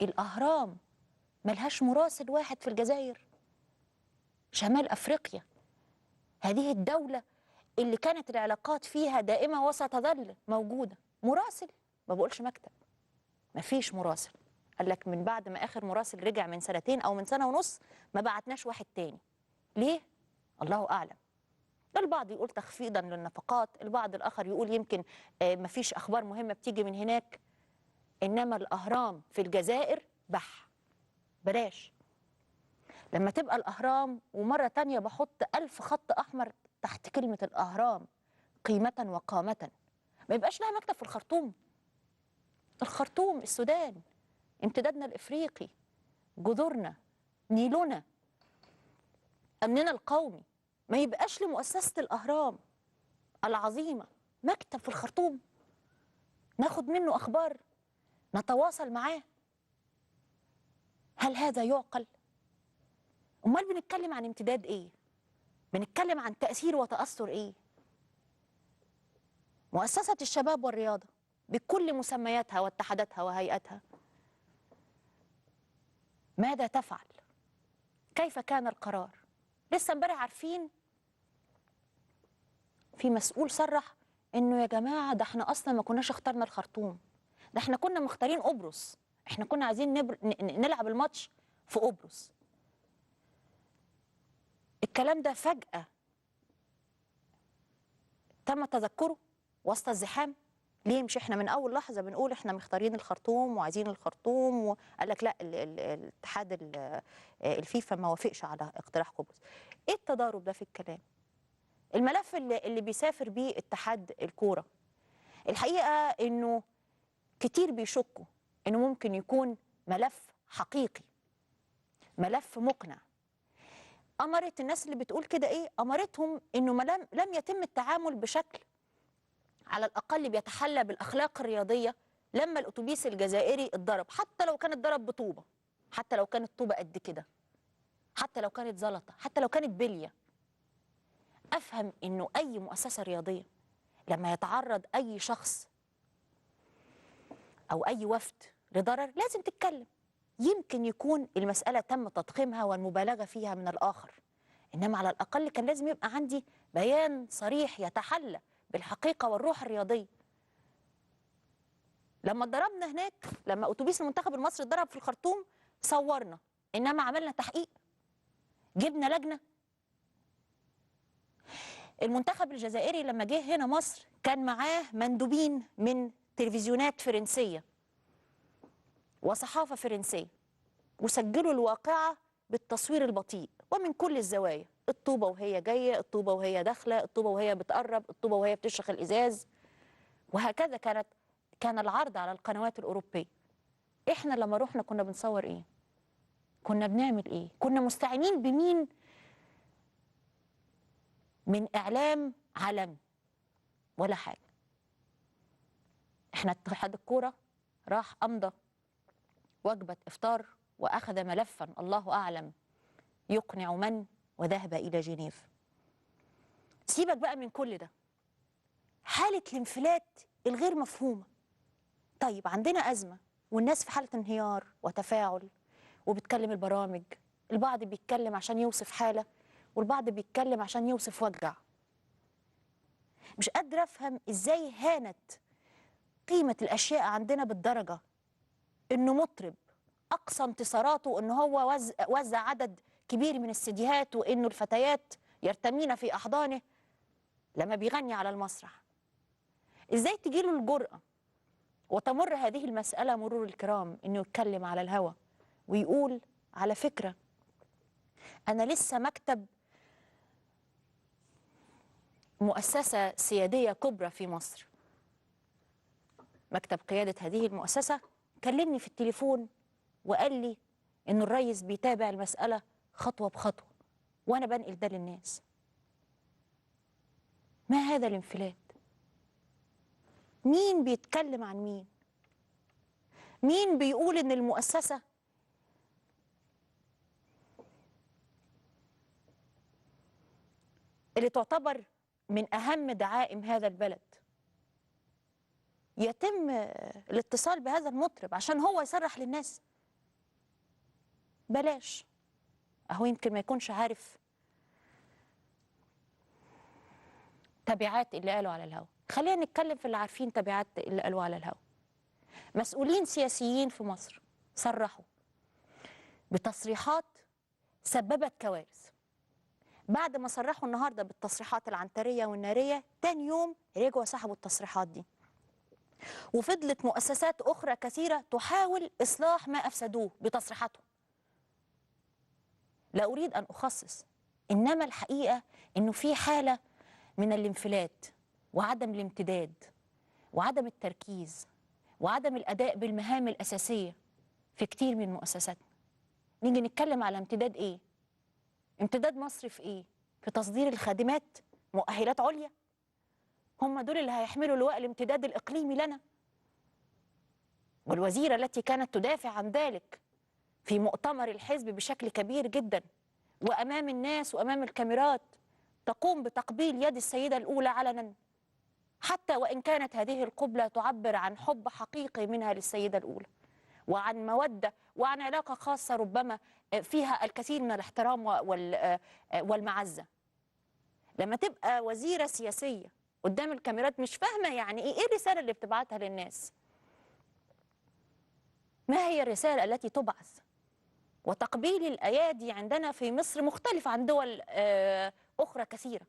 الأهرام ملهاش مراسل واحد في الجزائر؟ شمال أفريقيا، هذه الدولة اللي كانت العلاقات فيها دائمة وستظل موجودة، مراسل؟ ما بقولش مكتب، مفيش مراسل. قال لك من بعد ما آخر مراسل رجع من سنتين أو من سنة ونص ما بعتناش واحد تاني. ليه؟ الله أعلم. البعض يقول تخفيضا للنفقات، البعض الآخر يقول يمكن مفيش أخبار مهمة بتيجي من هناك. إنما الأهرام في الجزائر بلاش. لما تبقى الأهرام، ومرة تانية بحط 1000 خط أحمر تحت كلمة الأهرام قيمة وقامة، ما يبقاش لها مكتب في الخرطوم. الخرطوم السودان، امتدادنا الإفريقي، جذورنا، نيلنا، أمننا القومي، ما يبقاش لمؤسسة الأهرام العظيمة مكتب في الخرطوم ناخد منه أخبار، نتواصل معاه؟ هل هذا يعقل؟ أمال بنتكلم عن امتداد إيه؟ بنتكلم عن تأثير وتأثر إيه؟ مؤسسة الشباب والرياضة بكل مسمياتها واتحاداتها وهيئاتها ماذا تفعل؟ كيف كان القرار؟ لسه امبارح عارفين في مسؤول صرح انه يا جماعه ده احنا اصلا ما كناش اخترنا الخرطوم، ده احنا كنا مختارين قبرص، احنا كنا عايزين نلعب الماتش في قبرص. الكلام ده فجأة تم تذكره وسط الزحام. ليه مش احنا من اول لحظه بنقول احنا مختارين الخرطوم وعايزين الخرطوم؟ وقال لك لا، الاتحاد الفيفا ما وافقش على اقتراح قبرص. ايه التضارب ده في الكلام؟ الملف اللي بيسافر بيه اتحاد الكوره، الحقيقه انه كتير بيشكوا انه ممكن يكون ملف حقيقي، ملف مقنع. امرت الناس اللي بتقول كده ايه؟ امرتهم انه لم يتم التعامل بشكل على الاقل بيتحلى بالاخلاق الرياضيه لما الاتوبيس الجزائري اتضرب، حتى لو كان اتضرب بطوبه، حتى لو كانت طوبه قد كده، حتى لو كانت زلطه، حتى لو كانت بليه. افهم انه اي مؤسسه رياضيه لما يتعرض اي شخص او اي وفد لضرر لازم تتكلم. يمكن يكون المساله تم تضخيمها والمبالغه فيها من الاخر، انما على الاقل كان لازم يبقى عندي بيان صريح يتحلى بالحقيقه والروح الرياضيه. لما اتضربنا هناك، لما اتوبيس المنتخب المصري اتضرب في الخرطوم صورنا، انما عملنا تحقيق؟ جبنا لجنه؟ المنتخب الجزائري لما جه هنا مصر كان معاه مندوبين من تلفزيونات فرنسيه وصحافه فرنسيه، وسجلوا الواقعه بالتصوير البطيء ومن كل الزوايا، الطوبه وهي جايه، الطوبه وهي داخله، الطوبه وهي بتقرب، الطوبه وهي بتشرخ الازاز، وهكذا كان العرض على القنوات الاوروبيه. احنا لما رحنا كنا بنصور ايه؟ كنا بنعمل ايه؟ كنا مستعينين بمين من اعلام عالمي؟ ولا حاجه. احنا اتحاد الكوره راح امضى وجبه افطار واخذ ملفا الله اعلم يقنع من، وذهب الى جنيف. سيبك بقى من كل ده، حاله الانفلات الغير مفهومه. طيب عندنا ازمه والناس في حاله انهيار وتفاعل وبتكلم البرامج، البعض بيتكلم عشان يوصف حاله والبعض بيتكلم عشان يوصف وجع. مش قادره افهم ازاي هانت قيمه الاشياء عندنا بالدرجه انه مطرب اقصى انتصاراته ان هو وزع عدد كبير من السيديهات وانه الفتيات يرتمين في احضانه لما بيغني على المسرح. ازاي تجيله الجرأة وتمر هذه المسألة مرور الكرام انه يتكلم على الهوى ويقول على فكرة انا لسه مكتب مؤسسة سيادية كبرى في مصر، مكتب قيادة هذه المؤسسة كلمني في التليفون وقال لي إن الرئيس بيتابع المسألة خطوة بخطوة وأنا بنقل ده للناس. ما هذا الانفلات؟ مين بيتكلم عن مين؟ مين بيقول إن المؤسسة اللي تعتبر من أهم دعائم هذا البلد يتم الاتصال بهذا المطرب عشان هو يصرح للناس بلاش، اهو يمكن ما يكونش عارف تبعات اللي قالوا على الهوا. خلينا نتكلم في اللي عارفين تبعات اللي قالوا على الهوا. مسؤولين سياسيين في مصر صرحوا بتصريحات سببت كوارث. بعد ما صرحوا النهارده بالتصريحات العنتريه والناريه، تاني يوم رجعوا سحبوا التصريحات دي، وفضلت مؤسسات اخرى كثيره تحاول اصلاح ما افسدوه بتصريحاتهم. لا اريد ان اخصص، انما الحقيقه انه في حاله من الانفلات وعدم الامتداد وعدم التركيز وعدم الاداء بالمهام الاساسيه في كتير من مؤسساتنا. نيجي نتكلم على امتداد ايه؟ امتداد مصر في ايه؟ في تصدير الخادمات، مؤهلات عليا. هم دول اللي هيحملوا لواء الامتداد الاقليمي لنا. والوزيره التي كانت تدافع عن ذلك في مؤتمر الحزب بشكل كبير جدا وامام الناس وامام الكاميرات تقوم بتقبيل يد السيده الاولى علنا، حتى وان كانت هذه القبله تعبر عن حب حقيقي منها للسيده الاولى، وعن موده وعن علاقه خاصه ربما فيها الكثير من الاحترام والمعزه. لما تبقى وزيره سياسيه قدام الكاميرات مش فاهمه يعني ايه الرساله اللي بتبعتها للناس، ما هي الرساله التي تبعث؟ وتقبيل الايادي عندنا في مصر مختلف عن دول اخرى كثيره.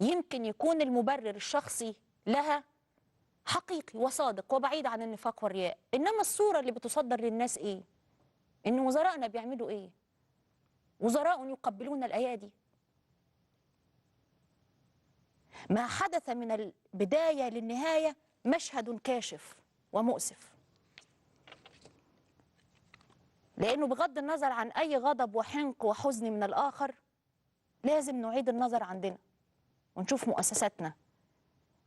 يمكن يكون المبرر الشخصي لها حقيقي وصادق وبعيد عن النفاق والرياء، انما الصوره اللي بتصدر للناس ايه؟ ان وزرائنا بيعملوا ايه؟ وزراء يقبلون الايادي. ما حدث من البدايه للنهايه مشهد كاشف ومؤسف، لانه بغض النظر عن اي غضب وحنق وحزن من الاخر لازم نعيد النظر عندنا ونشوف مؤسساتنا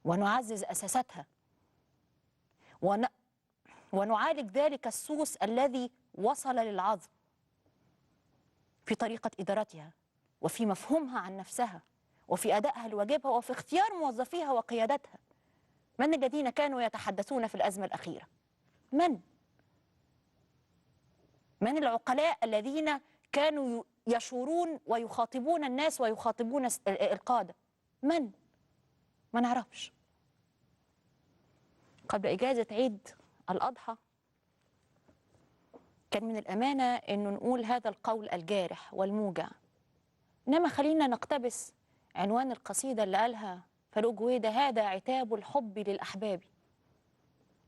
ونعزز اساساتها ونعالج ذلك السوس الذي وصل للعظم في طريقة إدارتها وفي مفهومها عن نفسها وفي أدائها لواجبها وفي اختيار موظفيها وقيادتها. من الذين كانوا يتحدثون في الأزمة الأخيرة؟ من العقلاء الذين كانوا يشورون ويخاطبون الناس ويخاطبون القادة؟ ما نعرفش. قبل إجازة عيد الأضحى كان من الأمانة أنه نقول هذا القول الجارح والموجع، إنما خلينا نقتبس عنوان القصيدة اللي قالها فاروق جويدة: هذا عتاب الحب للأحباب.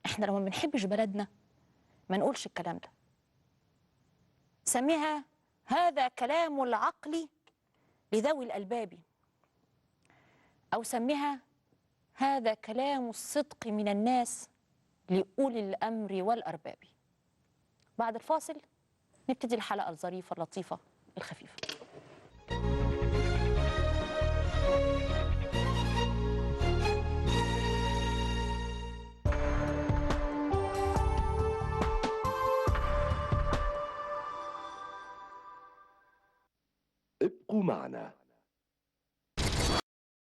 إحنا لما بنحبش بلدنا ما نقولش الكلام ده، سميها هذا كلام العقل لذوي الألباب، أو سميها هذا كلام الصدق من الناس لأولي الأمر والأرباب. بعد الفاصل نبتدي الحلقة الظريفة اللطيفة الخفيفة. ابقوا معنا.